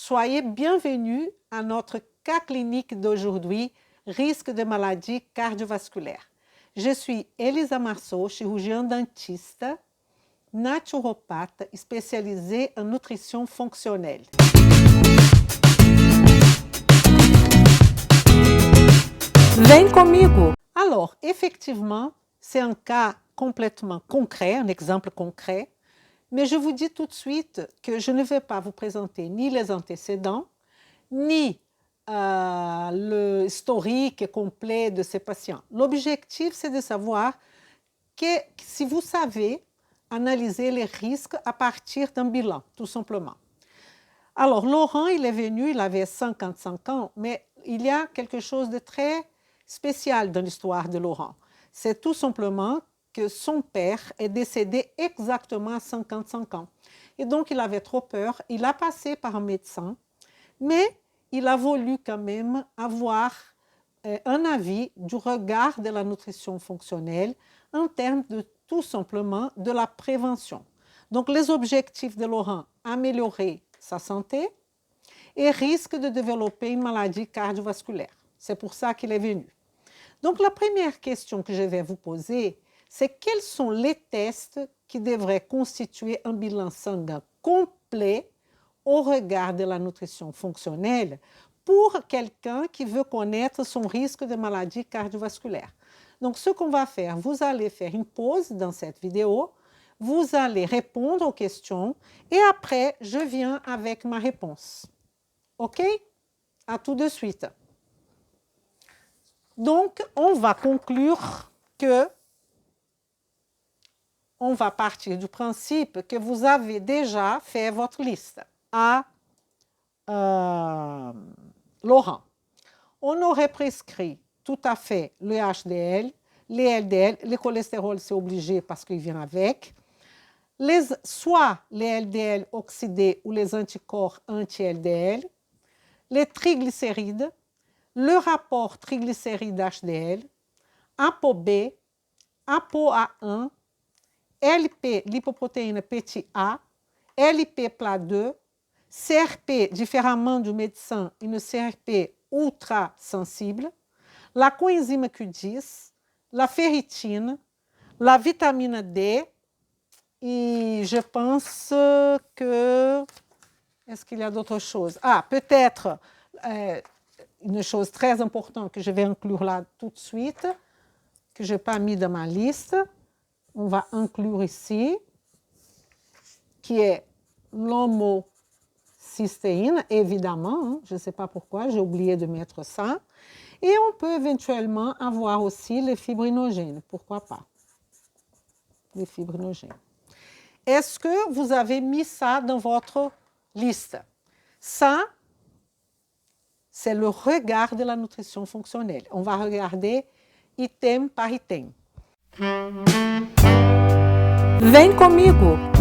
Soyez bienvenus à notre cas clinique d'aujourd'hui, risque de maladie cardiovasculaire. Je suis Elisa Marceau, chirurgienne dentiste, naturopathe spécialisée en nutrition fonctionnelle. Vem comigo! Alors, effectivement, c'est un cas complètement concret, un exemple concret, mais je vous dis tout de suite que je ne vais pas vous présenter ni les antécédents, ni le historique complet de ces patients. L'objectif, c'est de savoir que si vous savez analyser les risques à partir d'un bilan, tout simplement. Alors, Laurent, il est venu, il avait 55 ans, mais il y a quelque chose de très spécial dans l'histoire de Laurent. C'est tout simplement que son père est décédé exactement à 55 ans. Et donc, il avait trop peur. Il a passé par un médecin, mais il a voulu quand même avoir un avis du regard de la nutrition fonctionnelle en termes de tout simplement de la prévention. Donc, les objectifs de Laurent, améliorer sa santé et risque de développer une maladie cardiovasculaire. C'est pour ça qu'il est venu. Donc, la première question que je vais vous poser, c'est quels sont les tests qui devraient constituer un bilan sanguin complet au regard de la nutrition fonctionnelle pour quelqu'un qui veut connaître son risque de maladie cardiovasculaire. Donc, ce qu'on va faire, vous allez faire une pause dans cette vidéo, vous allez répondre aux questions et après, je viens avec ma réponse. OK? À tout de suite. Donc, on va conclure que on va partir du principe que vous avez déjà fait votre liste à Laurent. On aurait prescrit tout à fait le HDL, les LDL, le cholestérol, c'est obligé parce qu'il vient avec, soit les LDL oxydés ou les anticorps anti-LDL, les triglycérides, le rapport triglycérides-HDL, ApoB, ApoA1, LP, lipoprotéine petit A, LP-PLA2, CRP, différemment du médecin, une CRP ultra sensible, la coenzyme Q10, la ferritine, la vitamine D, et je pense que... Est-ce qu'il y a d'autres choses? Ah, peut-être une chose très importante que je vais inclure là tout de suite, que je n'ai pas mis dans ma liste. On va inclure ici, qui est l'homocystéine, évidemment. Hein, je ne sais pas pourquoi, j'ai oublié de mettre ça. Et on peut éventuellement avoir aussi les fibrinogènes. Pourquoi pas? Les fibrinogènes. Est-ce que vous avez mis ça dans votre liste? Ça, c'est le regard de la nutrition fonctionnelle. On va regarder item par item. Vem comigo!